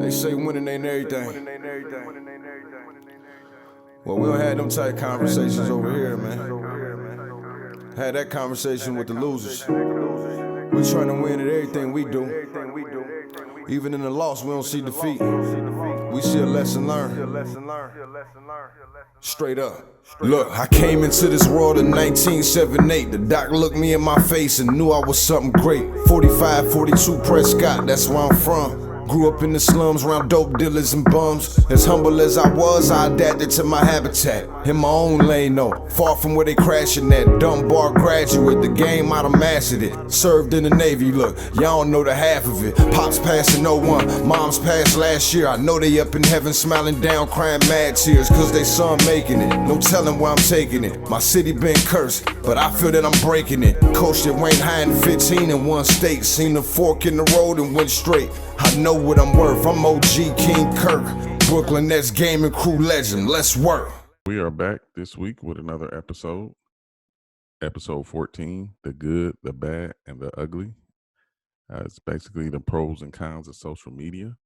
They say winning ain't everything. Well, we don't have them type conversations over here, man. Had that conversation with the losers. We trying to win at everything we do. Even in the loss, we don't see defeat. We see a lesson learned. Straight up. Look, I came into this world in 1978. The doc looked me in my face and knew I was something great. 45, 42 Prescott, that's where I'm from. Grew up in the slums around dope dealers and bums. As humble as I was, I adapted to my habitat. In my own lane though, far from where they crashing at. Dumb bar graduate, the game I'd have mastered it. Served in the Navy, look, y'all don't know the half of it. Pops passed in '01, moms passed last year. I know they up in heaven smiling down, crying mad tears, cause they son making it. No telling where I'm taking it. My city been cursed, but I feel that I'm breaking it. Coached at Wayne High in 15 in one state. Seen the fork in the road and went straight. I know what I'm worth, I'm OG King Kirk. Brooklyn Nets gaming crew legend, let's work. We are back this week with another episode. Episode 14, the good, the bad, and the ugly. It's basically the pros and cons of social media.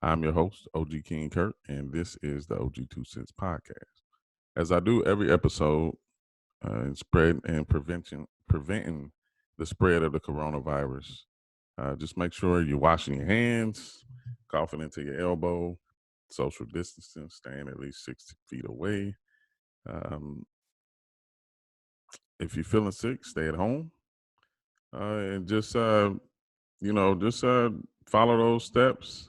I'm your host, OG King Kirk, and this is the OG2CENTS podcast. As I do every episode, spread and preventing the spread of the coronavirus. Just make sure you're washing your hands, coughing into your elbow, social distancing, staying at least 6 feet away. If you're feeling sick, stay at home, and just follow those steps.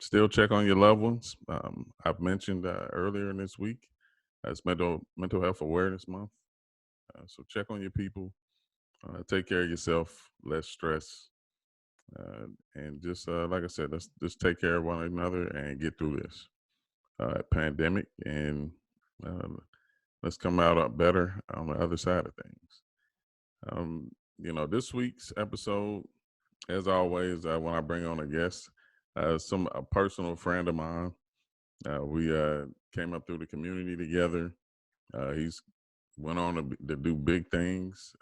Still check on your loved ones. I've mentioned earlier in this week, it's mental health awareness month. So check on your people, take care of yourself, less stress, and just like I said, let's just take care of one another and get through this pandemic, and let's come out better on the other side of things. This week's episode, as always, when I bring on a guest, a personal friend of mine. We came up through the community together. He's went on to do big things,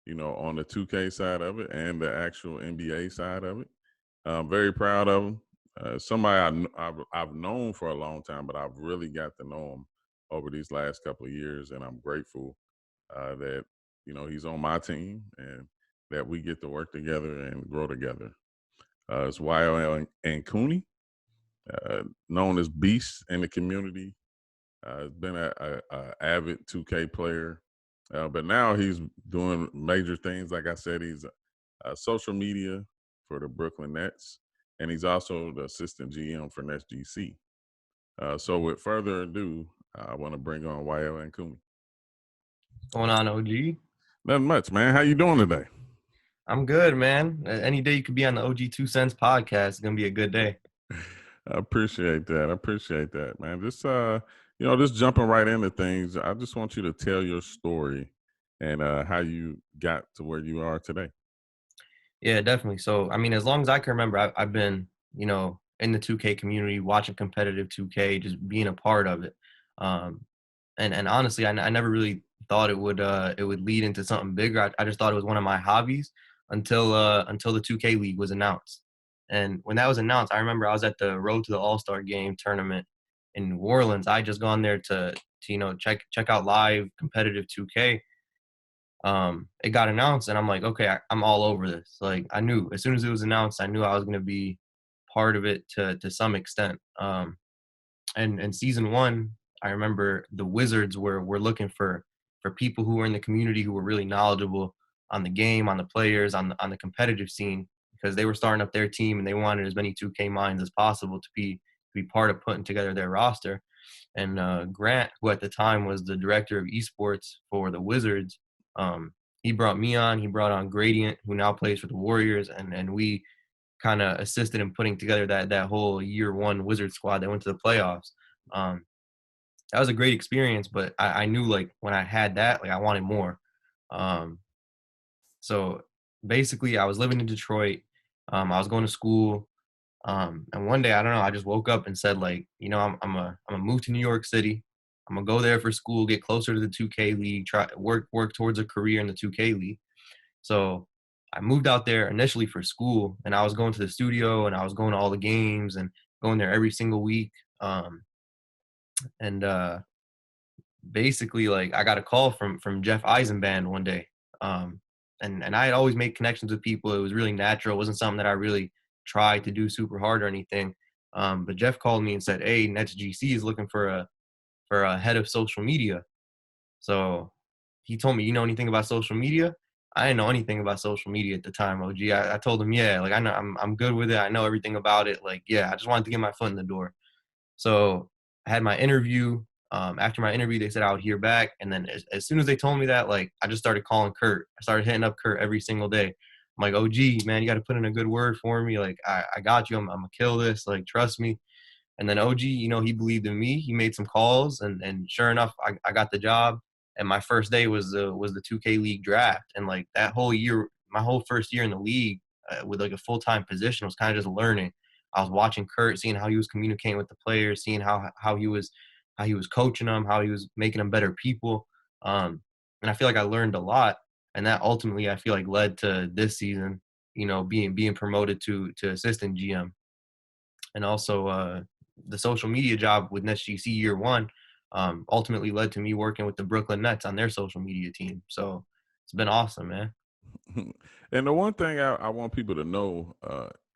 on the 2K side of it and the actual NBA side of it. I'm very proud of him. Somebody I've known for a long time, but I've really got to know him over these last couple of years, and I'm grateful that he's on my team and that we get to work together and grow together. It's YL and Cooney, known as Beast in the community. He's been a avid 2K player, but now he's doing major things. Like I said, he's social media for the Brooklyn Nets, and he's also the assistant GM for Nets GC. So with further ado, I want to bring on YL and Cooney. What's going on, OG? Nothing much, man. How you doing today? I'm good, man. Any day you could be on the OG2CENTS podcast, it's going to be a good day. I appreciate that, man. Just jumping right into things, I just want you to tell your story and how you got to where you are today. Yeah, definitely. So, I mean, as long as I can remember, I've been, in the 2K community, watching competitive 2K, just being a part of it. And honestly, I never really thought it would lead into something bigger. I just thought it was one of my hobbies until the 2K League was announced. And when that was announced, I remember I was at the Road to the All-Star Game tournament in New Orleans. I just gone there to check out live competitive 2K. It got announced, and I'm like, okay, I'm all over this. Like, I knew as soon as it was announced, I knew I was going to be part of it to some extent. And season one, I remember the Wizards were looking for people who were in the community who were really knowledgeable on the game, on the players, on the competitive scene, because they were starting up their team and they wanted as many 2K minds as possible to be part of putting together their roster. And Grant, who at the time was the director of esports for the Wizards, he brought me on. He brought on Gradient, who now plays for the Warriors, and we kind of assisted in putting together that whole year one Wizard squad that went to the playoffs. That was a great experience, but I knew, like, when I had that, like, I wanted more. So basically, I was living in Detroit. I was going to school. And one day, I don't know, I just woke up and said, like, I'm gonna move to New York City. I'm gonna go there for school, get closer to the 2K League, try work towards a career in the 2K League. So I moved out there initially for school, and I was going to the studio and I was going to all the games and going there every single week. And Basically, like, I got a call from Jeff Eisenband one day. Um, and I had always made connections with people. It was really natural. It wasn't something that I really tried to do super hard or anything. But Jeff called me and said, "Hey, Nets GC is looking for a head of social media." So he told me, "You know anything about social media?" I didn't know anything about social media at the time, OG. I told him, "Yeah, like, I know I'm good with it. I know everything about it. Like, yeah, I just wanted to get my foot in the door." So I had my interview. After my interview, they said I would hear back. And then as soon as they told me that, like, I just started calling Kurt. I started hitting up Kurt every single day. I'm like, "OG, man, you got to put in a good word for me. Like, I got you. I'm going to kill this. Like, trust me." And then OG, he believed in me. He made some calls, and sure enough, I got the job. And my first day was the 2K League draft. And like that whole year, my whole first year in the league with like a full-time position was kind of just learning. I was watching Kurt, seeing how he was communicating with the players, seeing how he was coaching them, how he was making them better people. And I feel like I learned a lot, and that ultimately I feel like led to this season, being promoted to assistant GM. And also the social media job with NetsGC year one ultimately led to me working with the Brooklyn Nets on their social media team. So it's been awesome, man. And the one thing I want people to know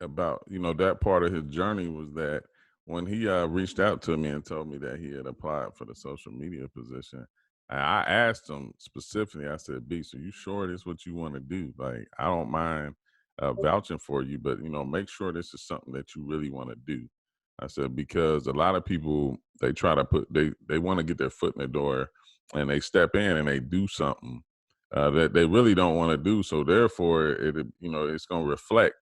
about, that part of his journey was that when he reached out to me and told me that he had applied for the social media position, I asked him specifically, I said, "B, so you sure this is what you want to do? Like, I don't mind vouching for you, but, make sure this is something that you really want to do." I said, because a lot of people, they try to they want to get their foot in the door and they step in and they do something that they really don't want to do. So therefore, it's going to reflect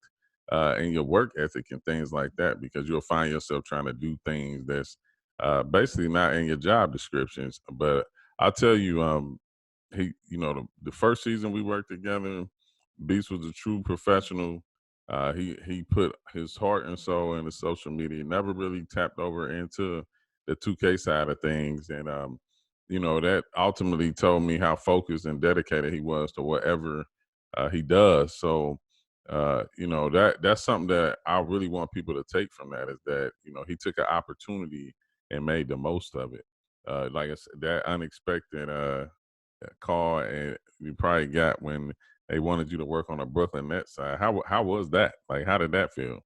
in your work ethic and things like that, because you'll find yourself trying to do things that's basically not in your job descriptions. But I'll tell you, the first season we worked together, Beast was a true professional. He put his heart and soul into social media. Never really tapped over into the 2K side of things, and that ultimately told me how focused and dedicated he was to whatever he does. So, that's something that I really want people to take from that, is that he took an opportunity and made the most of it. Like I said, that unexpected call and you probably got when they wanted you to work on a Brooklyn Nets side. How was that? Like, how did that feel?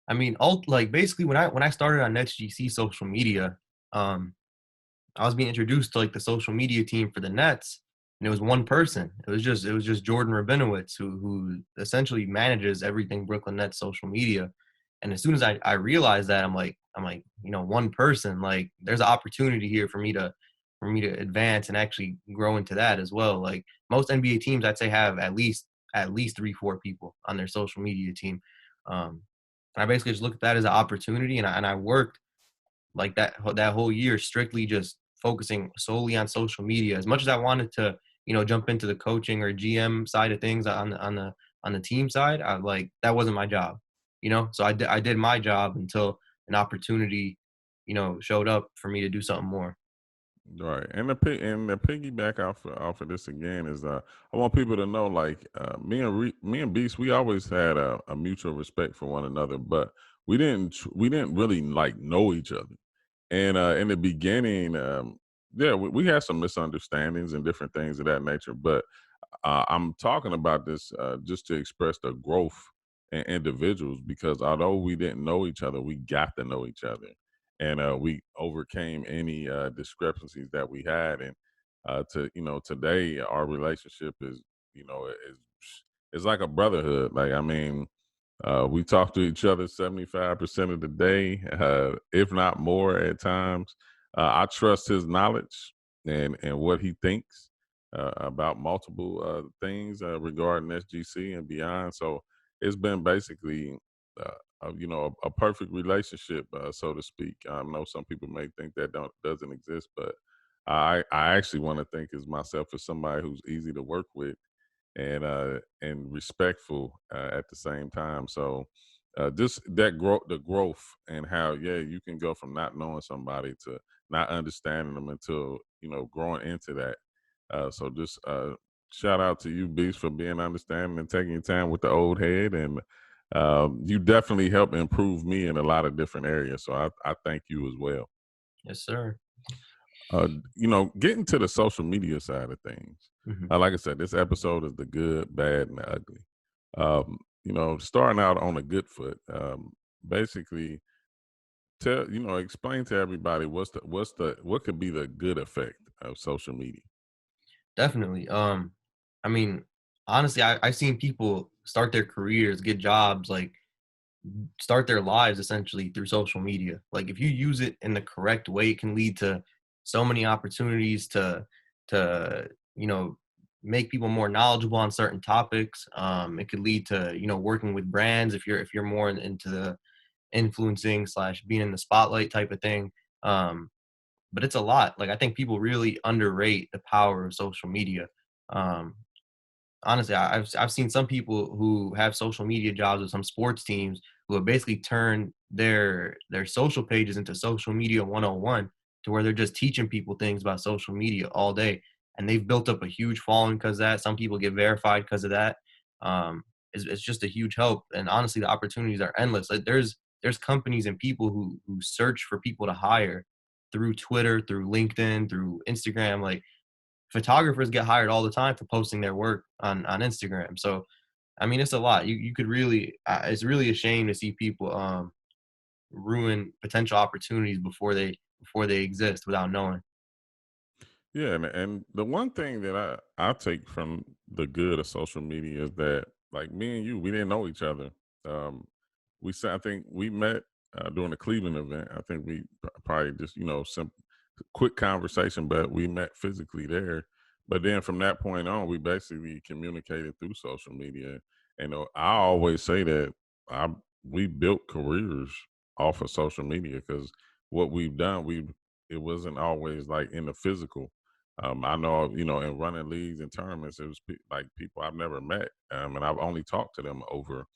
I mean, like basically when I started on NetsGC social media, um, I was being introduced to like the social media team for the Nets, and it was one person. It was just Jordan Rabinowitz who essentially manages everything Brooklyn Nets social media. And as soon as I realized that, I'm like, one person, like there's an opportunity here for me to advance and actually grow into that as well. Like most NBA teams, I'd say have at least 3-4 people on their social media team. Um, and I basically just looked at that as an opportunity, and I worked like that whole year strictly just focusing solely on social media. As much as I wanted to, jump into the coaching or GM side of things on the team side, I like that wasn't my job. So I did my job until an opportunity, showed up for me to do something more. Right, and the piggyback off of this again is I want people to know, like, me and Beast, we always had a mutual respect for one another, but we didn't really like know each other. And in the beginning, yeah, we had some misunderstandings and different things of that nature. But I'm talking about this just to express the growth in individuals, because although we didn't know each other, we got to know each other, and we overcame any discrepancies that we had. And today our relationship is is like a brotherhood. Like, I mean, we talk to each other 75% of the day, if not more at times. I trust his knowledge and what he thinks about multiple things regarding SGC and beyond. So it's been basically, a perfect relationship, so to speak. I know some people may think that doesn't exist, but I actually want to think as myself as somebody who's easy to work with and respectful at the same time. So just the growth, and how, yeah, you can go from not knowing somebody to not understanding them until growing into that. So just shout out to you, Beast, for being understanding and taking your time with the old head. And you definitely helped improve me in a lot of different areas. So I thank you as well. Yes, sir. Getting to the social media side of things. Mhm. Like I said, this episode is the good, bad, and the ugly. Starting out on a good foot. Basically, explain to everybody what could be the good effect of social media. Definitely. I mean, honestly, I've seen people start their careers, get jobs, like start their lives essentially through social media. Like if you use it in the correct way, it can lead to so many opportunities to make people more knowledgeable on certain topics. It could lead to working with brands if you're more into the influencing slash being in the spotlight type of thing. Um, but it's a lot. Like I think people really underrate the power of social media. Um, Honestly, I've seen some people who have social media jobs with some sports teams who have basically turned their social pages into social media 101, to where they're just teaching people things about social media all day, and they've built up a huge following because of that. Some people get verified because of that. It's just a huge help, and honestly, the opportunities are endless. Like there's companies and people who search for people to hire through Twitter, through LinkedIn, through Instagram. Like photographers get hired all the time for posting their work on Instagram. So I mean, it's a lot. You could really it's really a shame to see people ruin potential opportunities before they exist without knowing. Yeah, and the one thing that I take from the good of social media is that, like, me and you, we didn't know each other. Um, I think we met during the Cleveland event. I think we probably just some quick conversation, but we met physically there. But then from that point on, we basically communicated through social media. And I always say that I we built careers off of social media, because what we've done, it wasn't always like in the physical. I know, in running leagues and tournaments, it was like people I've never met, and I've only talked to them over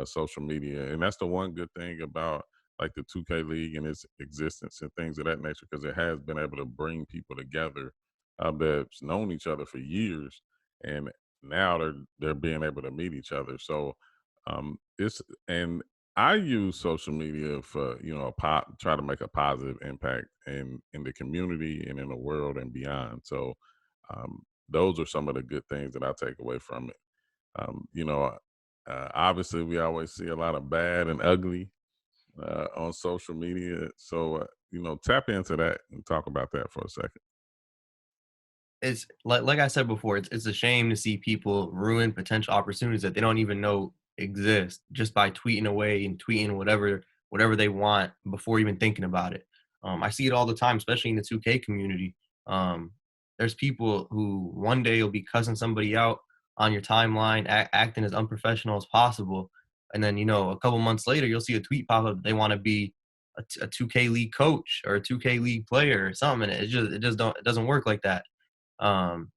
social media. And that's the one good thing about like the 2K League and its existence and things of that nature, because it has been able to bring people together that's known each other for years, and now they're being able to meet each other. So it's and I use social media for try to make a positive impact in the community and in the world and beyond. So those are some of the good things that I take away from it. Obviously, we always see a lot of bad and ugly on social media. So tap into that and talk about that for a second. It's like I said before, it's a shame to see people ruin potential opportunities that they don't even know exist just by tweeting away and tweeting whatever they want before even thinking about it. I see it all the time, especially in the 2K community. Um, there's people who one day will be cussing somebody out on your timeline, acting as unprofessional as possible, and then a couple months later you'll see a tweet pop up. They want to be a 2K league coach or a 2K league player or something. And it doesn't work like that. um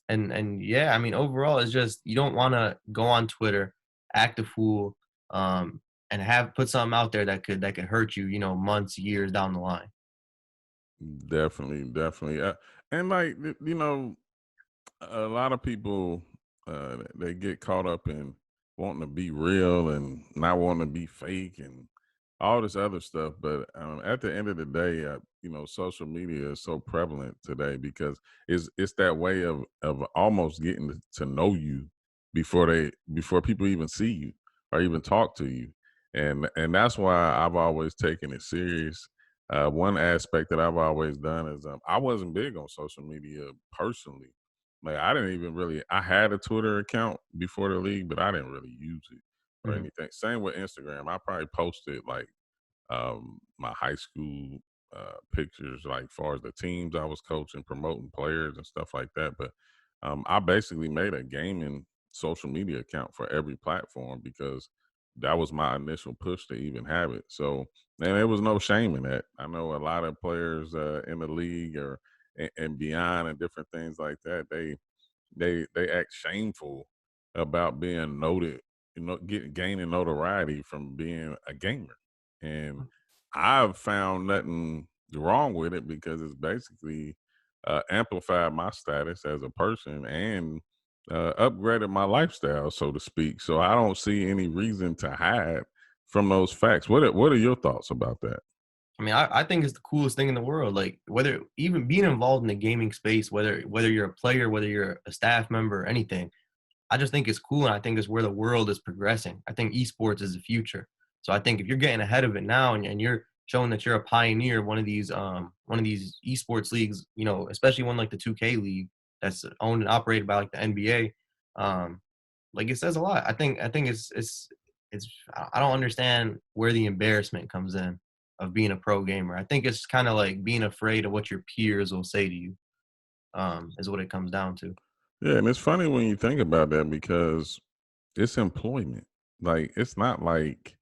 and yeah, I mean, overall, it's just you don't want to go on Twitter, act a fool, and have put something out there that could hurt you, months, years down the line. Definitely, definitely. And like a lot of people they get caught up in wanting to be real and not wanting to be fake and all this other stuff. But at the end of the day, social media is so prevalent today because it's that way of almost getting to know you before people even see you or even talk to you. And that's why I've always taken it serious. One aspect that I've always done is I wasn't big on social media personally. Like, I didn't even really. I had a Twitter account before the league, but I didn't really use it or Mhm. anything. Same with Instagram. I probably posted like my high school pictures, like far as the teams I was coaching, promoting players and stuff like that. But I basically made a gaming social media account for every platform because that was my initial push to even have it. So, and there was no shame in that. I know a lot of players in the league or and beyond and different things like that. They act shameful about being noted, gaining notoriety from being a gamer. And I've found nothing wrong with it because it's basically amplified my status as a person and upgraded my lifestyle, so to speak. So I don't see any reason to hide from those facts. What are your thoughts about that? I mean, I think it's the coolest thing in the world. Like whether even being involved in the gaming space, whether you're a player, whether you're a staff member, anything, I just think it's cool, and I think it's where the world is progressing. I think esports is the future. So I think if you're getting ahead of it now, and you're showing that you're a pioneer of one of these esports leagues, you know, especially one like the 2K league that's owned and operated by like the NBA, um, like it says a lot. I think it's I don't understand where the embarrassment comes in of being a pro gamer. I think it's kind of like being afraid of what your peers will say to you, is what it comes down to. Yeah, and it's funny when you think about that because it's employment. Like it's not like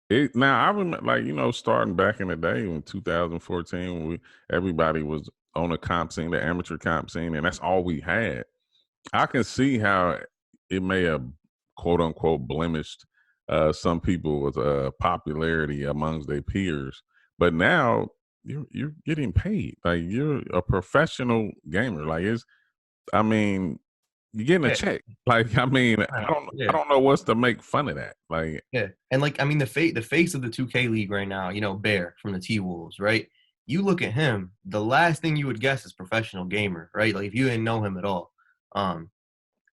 it now. I remember, like starting back in the day in 2014 when everybody was on a comp scene, the amateur comp scene, and that's all we had. I can see how it may have quote unquote blemished some people with popularity amongst their peers, but now you're getting paid. Like you're a professional gamer. Like it's, I mean, you're getting a Yeah, check. Like I mean, I yeah. don't know what's to make fun of that. Like Yeah, and like I mean, the face of the 2K league right now, you know, Bear from the T Wolves, right? You look at him, the last thing you would guess is professional gamer, right? Like if you didn't know him at all. Um,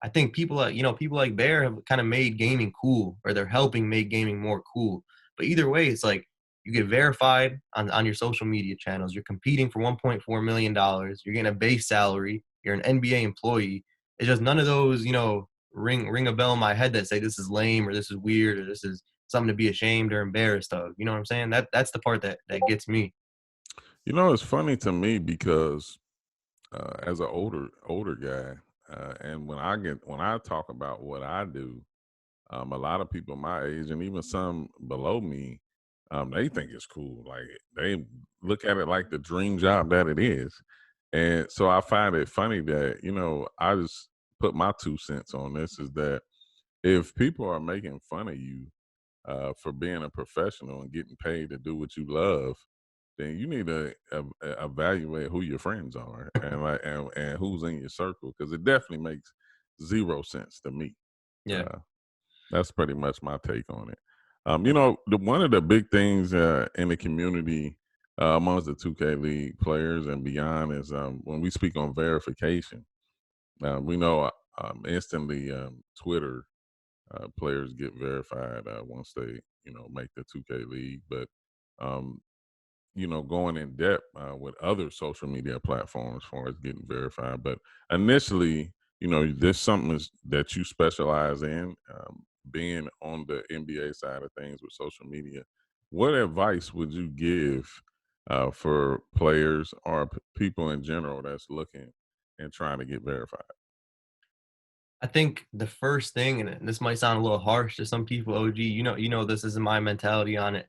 I think people like Bear have kind of made gaming cool, or they're helping make gaming more cool. But either way, it's like you get verified on your social media channels. You're competing for $1.4 million. You're getting a base salary. You're an NBA employee. It's just none of those, ring a bell in my head that say this is lame or this is weird or this is something to be ashamed or embarrassed of. You know what I'm saying? That's the part that gets me. it's funny to me because as an older guy, and when I talk about what I do, a lot of people my age and even some below me, they think it's cool. Like they look at it like the dream job that it is. And so I find it funny that, I just put my 2 cents on this is that if people are making fun of you for being a professional and getting paid to do what you love, then you need to evaluate who your friends are and and who's in your circle because it definitely makes 0 sense to me. Yeah. Uh, that's pretty much my take on it. One of the big things in the community amongst the 2K League players and beyond is when we speak on verification. We know instantly Twitter players get verified once they, make the 2K League, but um, going in depth with other social media platforms as far as getting verified. But initially, this something that you specialize in, being on the NBA side of things with social media. What advice would you give for players or people in general that's looking and trying to get verified? I think the first thing, and this might sound a little harsh to some people, OG, this isn't my mentality on it.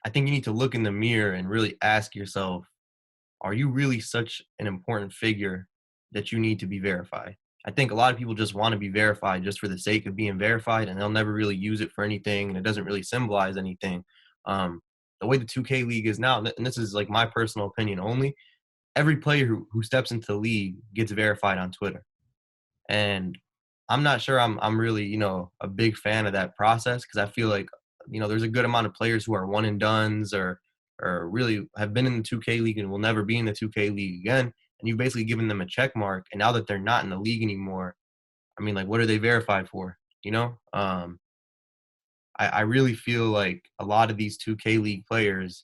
I think you need to look in the mirror and really ask yourself, are you really such an important figure that you need to be verified? I think a lot of people just want to be verified just for the sake of being verified, and they'll never really use it for anything, and it doesn't really symbolize anything. Um, the way the 2K league is now, and this is like my personal opinion only, every player who steps into the league gets verified on Twitter. And I'm not sure I'm really, a big fan of that process because I feel like, there's a good amount of players who are one and dones or really have been in the 2K league and will never be in the 2K league again. And you've basically given them a check mark. And now that they're not in the league anymore, I mean, like, what are they verified for? I really feel like a lot of these 2K league players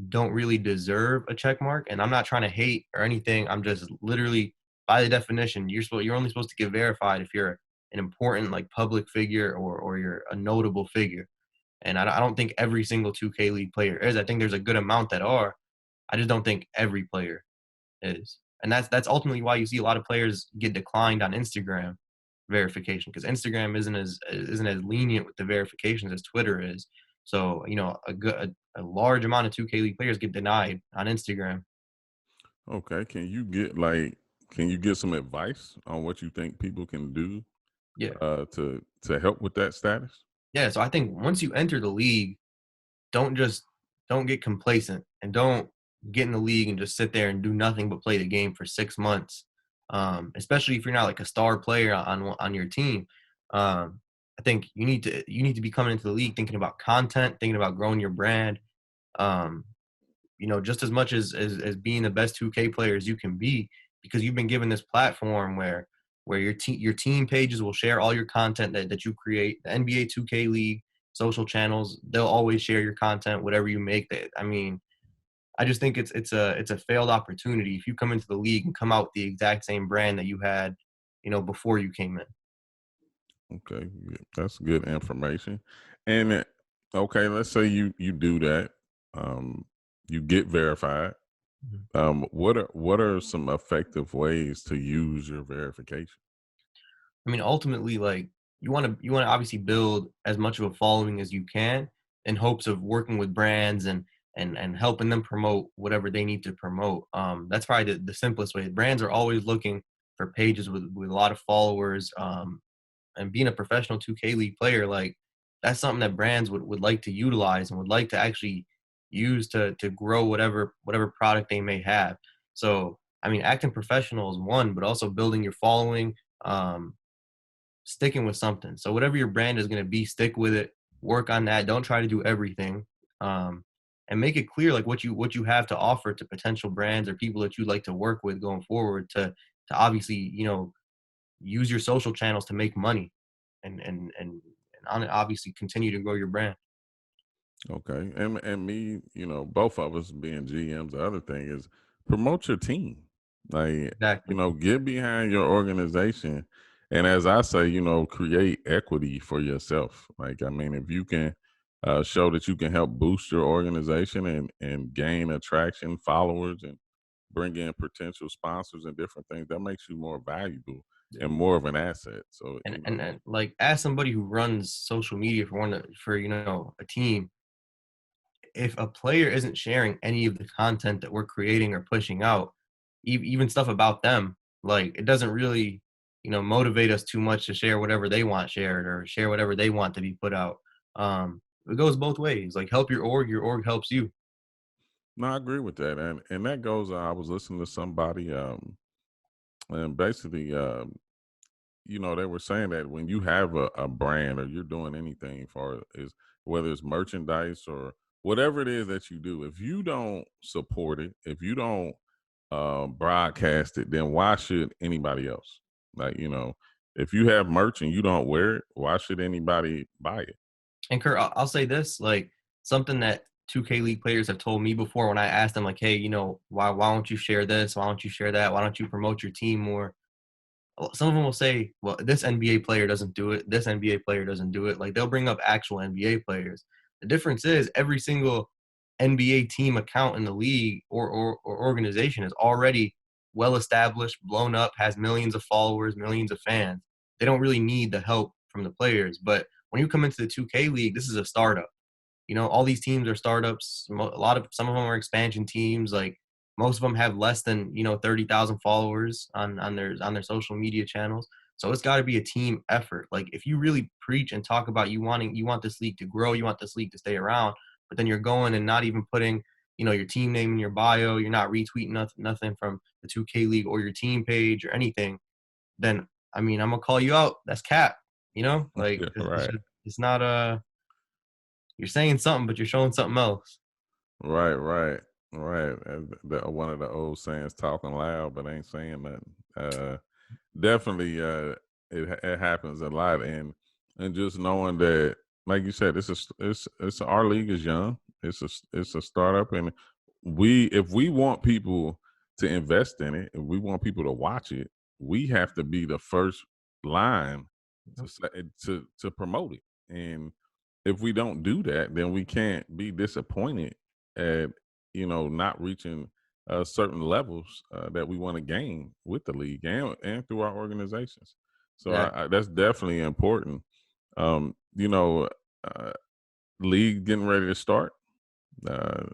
don't really deserve a check mark. And I'm not trying to hate or anything. I'm just literally, by the definition, you're only supposed to get verified if you're an important like public figure or you're a notable figure. And I don't think every single 2K league player is. I think there's a good amount that are. I just don't think every player is. And that's ultimately why you see a lot of players get declined on Instagram verification because Instagram isn't as lenient with the verifications as Twitter is. So a large amount of 2K league players get denied on Instagram. Okay, can you get some advice on what you think people can do Yeah, to help with that status? yeah. So I think once you enter the league, don't just don't get complacent and get in the league and just sit there and do nothing but play the game for 6 months, especially if you're not like a star player on your team. I think you need to be coming into the league thinking about content, thinking about growing your brand. Um, just as much as being the best 2K player as you can be, because you've been given this platform where your team pages will share all your content that you create. The NBA 2K League social channels, they'll always share your content, whatever you make. That I mean, I just think it's a failed opportunity if you come into the league and come out with the exact same brand that you had, before you came in. Okay, that's good information. And okay, let's say you do that, um, you get verified. Mhm. What are some effective ways to use your verification? I mean, ultimately, like you want to obviously build as much of a following as you can in hopes of working with brands and helping them promote whatever they need to promote. That's probably the simplest way. Brands are always looking for pages with a lot of followers. And being a professional 2K League player, like that's something that brands would like to utilize and would like to actually use to grow whatever product they may have. So, I mean, acting professional is one, but also building your following, um, sticking with something. So whatever your brand is going to be, stick with it. Work on that. Don't try to do everything, um, and make it clear like what you have to offer to potential brands or people that you'd like to work with going forward. To obviously use your social channels to make money and obviously continue to grow your brand. Okay. And me, both of us being GMs, the other thing is promote your team. Like, Exactly. get behind your organization. And as I say, create equity for yourself. Like, I mean, if you can show that you can help boost your organization and gain attraction, followers, and bring in potential sponsors and different things, that makes you more valuable and more of an asset. So, And like as somebody who runs social media for a team, if a player isn't sharing any of the content that we're creating or pushing out, even stuff about them, like it doesn't really, motivate us too much to share whatever they want shared or share whatever they want to be put out. It goes both ways. Like help your org helps you. no, I agree with that. And that goes, I was listening to somebody, and basically, they were saying that when you have a brand or you're doing anything for is whether it's merchandise or whatever it is that you do, if you don't support it, if you don't broadcast it, then why should anybody else? Like, if you have merch and you don't wear it, why should anybody buy it? And Kurt, I'll say this, like something that 2K League players have told me before when I asked them, like, hey, why don't you share this? Why don't you share that? Why don't you promote your team more? Some of them will say, well, this NBA player doesn't do it. This NBA player doesn't do it. Like they'll bring up actual NBA players. The difference is every single NBA team account in the league or organization is already well established, blown up, has millions of followers, millions of fans. They don't really need the help from the players. But when you come into the 2K League, this is a startup. All these teams are startups. Some of them are expansion teams. Like most of them have less than 30,000 followers on their social media channels. So it's got to be a team effort. Like if you really preach and talk about you want this league to grow, you want this league to stay around, but then you're going and not even putting your team name in your bio, you're not retweeting nothing from the 2K League or your team page or anything. Then I mean I'm gonna call you out. That's cap. Like Yeah, it's right. just it's not you're saying something, but you're showing something else. Right, right, right. One of the old sayings, talking loud but ain't saying nothing. Definitely, it happens a lot, and just knowing that, like you said, it's our league is young. It's a startup, and if we want people to invest in it, if we want people to watch it, we have to be the first line to promote it. And if we don't do that, then we can't be disappointed at not reaching certain levels that we want to gain with the league and through our organizations. So Exactly. that's definitely important. Um, you know, uh, League getting ready to start. Uh,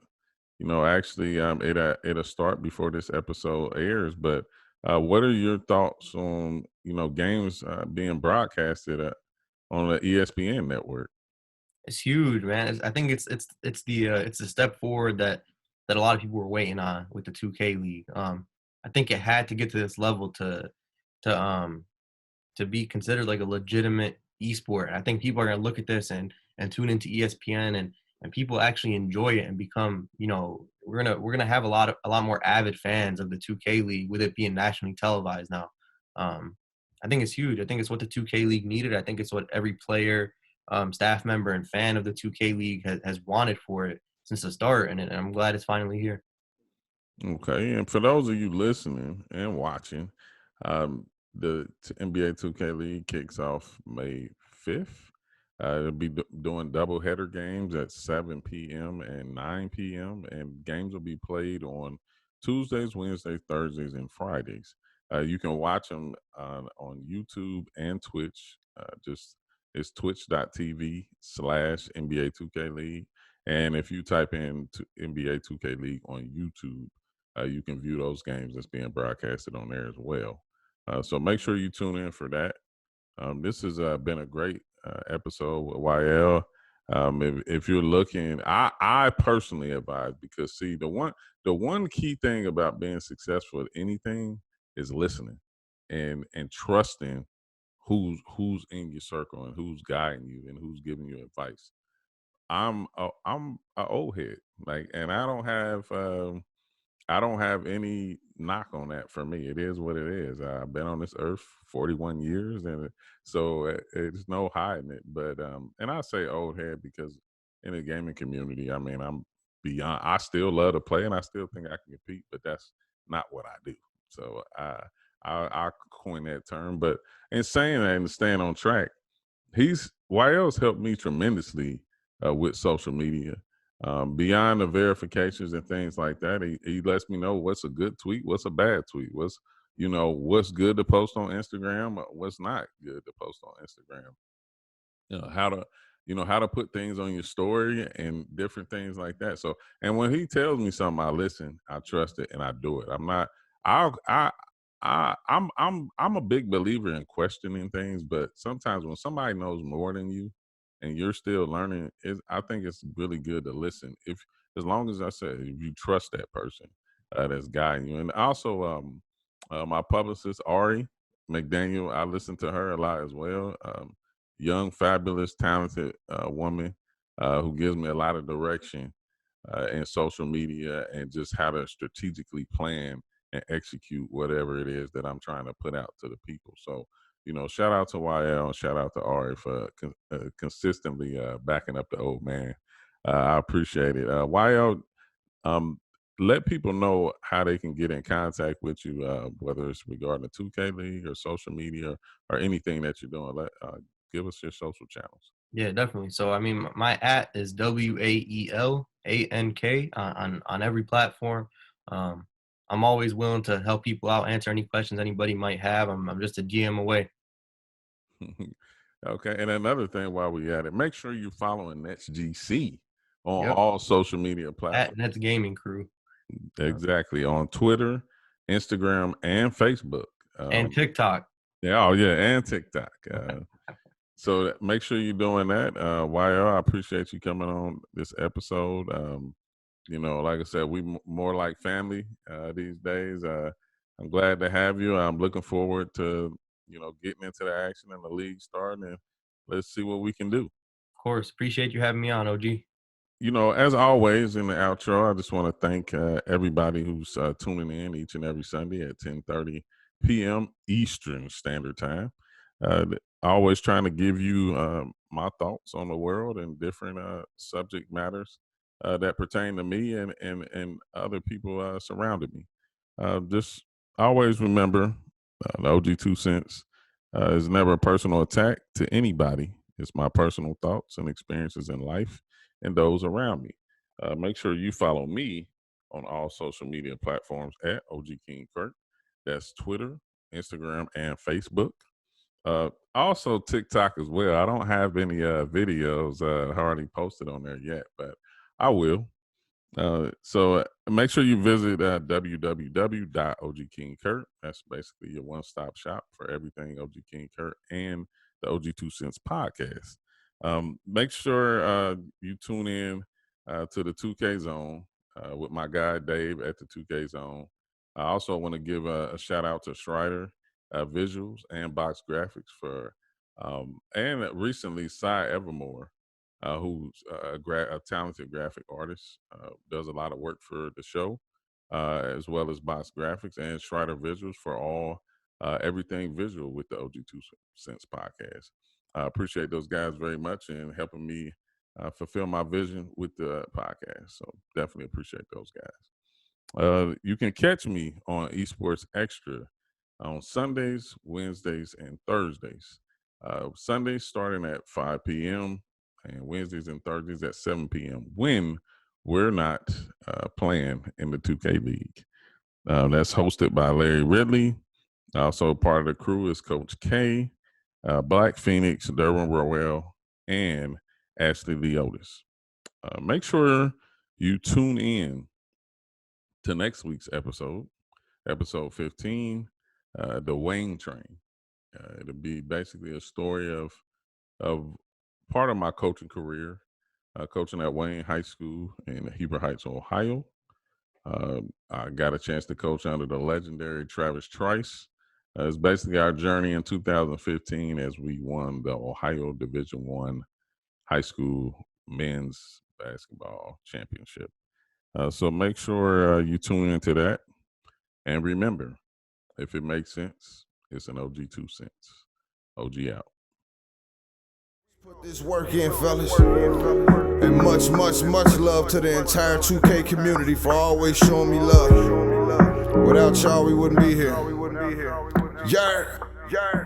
actually, it'll start before this episode airs. But what are your thoughts on games being broadcasted on the ESPN network? It's huge, man. I think it's the step forward that that a lot of people were waiting on with the 2K League. I think it had to get to this level to um to be considered like a legitimate esport. I think people are gonna look at this and tune into ESPN and people actually enjoy it and become, we're gonna have a lot more avid fans of the 2K League with it being nationally televised now. Um, I think it's huge. I think it's what the 2K League needed. I think it's what every player, staff member, and fan of the 2K League has wanted for it since the start, and I'm glad it's finally here. Okay, and for those of you listening and watching, the NBA 2K League kicks off May 5th. It'll be doing doubleheader games at 7 p.m. and 9 p.m., and games will be played on Tuesdays, Wednesdays, Thursdays, and Fridays. You can watch them on YouTube and Twitch. Just it's twitch.tv/NBA 2K League. And if you type in NBA 2K League on YouTube, you can view those games that's being broadcasted on there as well. So make sure you tune in for that. This has been a great episode with YL. If you're looking, I personally advise, because see, the one key thing about being successful at anything is listening and trusting who's in your circle and who's guiding you and who's giving you advice. I'm a old head, like, and I don't have any knock on that. For me, it is what it is. I've been on this earth 41 years, and so it's no hiding it. But and I say old head because in the gaming community, I mean, I'm beyond. I still love to play, and I still think I can compete, but that's not what I do. So I coin that term. But in saying that and staying on track, YL's helped me tremendously with social media. Beyond the verifications and things like that, he lets me know what's a good tweet, what's a bad tweet, what's good to post on Instagram, what's not good to post on Instagram. How to how to put things on your story and different things like that. So, and when he tells me something, I listen, I trust it, and I do it. I'm not. I'm a big believer in questioning things, but sometimes when somebody knows more than you and you're still learning, I think it's really good to listen. If As long as I said, if you trust that person that's guiding you, and also my publicist Ari McDaniel, I listen to her a lot as well. Young, fabulous, talented woman who gives me a lot of direction in social media and just how to strategically plan and execute whatever it is that I'm trying to put out to the people. So, shout out to YL and shout out to Ari for consistently backing up the old man. I appreciate it. YL, um, let people know how they can get in contact with you, whether it's regarding the 2K League or social media or anything that you're doing. Give us your social channels. Yeah, definitely. So I mean, my at is WAELANK on every platform. Um, I'm always willing to help people out, answer any questions anybody might have. I'm just a GM away. Okay, and another thing while we at it, make sure you're following Nets GC on Yep, all social media at platforms. Nets Gaming Crew. Exactly, on Twitter, Instagram, and Facebook. And TikTok. Yeah, oh yeah, and TikTok. So make sure you're doing that. YL, I appreciate you coming on this episode. Like I said, we more like family these days. I'm glad to have you. I'm looking forward to getting into the action and the league starting, and let's see what we can do. Of course, appreciate you having me on, OG. As always in the outro, I just want to thank everybody who's tuning in each and every Sunday at 10:30 p.m. Eastern Standard Time. Always trying to give you my thoughts on the world and different subject matters that pertain to me and other people surrounding me. Just always remember, the OG2 cents is never a personal attack to anybody. It's my personal thoughts and experiences in life and those around me. Make sure you follow me on all social media platforms at OG King Kirk. That's Twitter, Instagram, and Facebook. Also TikTok as well. I don't have any videos hardly posted on there yet, but I will. So make sure you visit www.ogkingkurt. That's basically your one-stop shop for everything OG King Kurt and the OG2 Cents podcast. Make sure you tune in to the 2K Zone with my guy Dave at the 2K Zone. I also want to give a shout out to Strider Visuals and Box Graphics for, and recently Cy Evermore, who's a talented graphic artist, does a lot of work for the show, as well as Box Graphics and Strider Visuals for all everything visual with the OG2CENTS podcast. I appreciate those guys very much and helping me fulfill my vision with the podcast. So definitely appreciate those guys. You can catch me on Esports Extra on Sundays, Wednesdays, and Thursdays. Sundays starting at 5 p.m. and Wednesdays and Thursdays at 7 p.m. when we're not playing in the 2K League. That's hosted by Larry Ridley. Also part of the crew is Coach K, Black Phoenix, Derwin Rowell, and Ashley Leotis. Make sure you tune in to next week's episode 15, The Wayne Train. It'll be basically a story of part of my coaching career, coaching at Wayne High School in Heber Heights, Ohio. I got a chance to coach under the legendary Travis Trice. It's basically our journey in 2015 as we won the Ohio Division I high school men's basketball championship. So make sure you tune into that. And remember, if it makes sense, it's an OG2CENTS. OG out. Put this work in, fellas. And much, much, much love to the entire 2K community for always showing me love. Without y'all, we wouldn't be here. Yeah.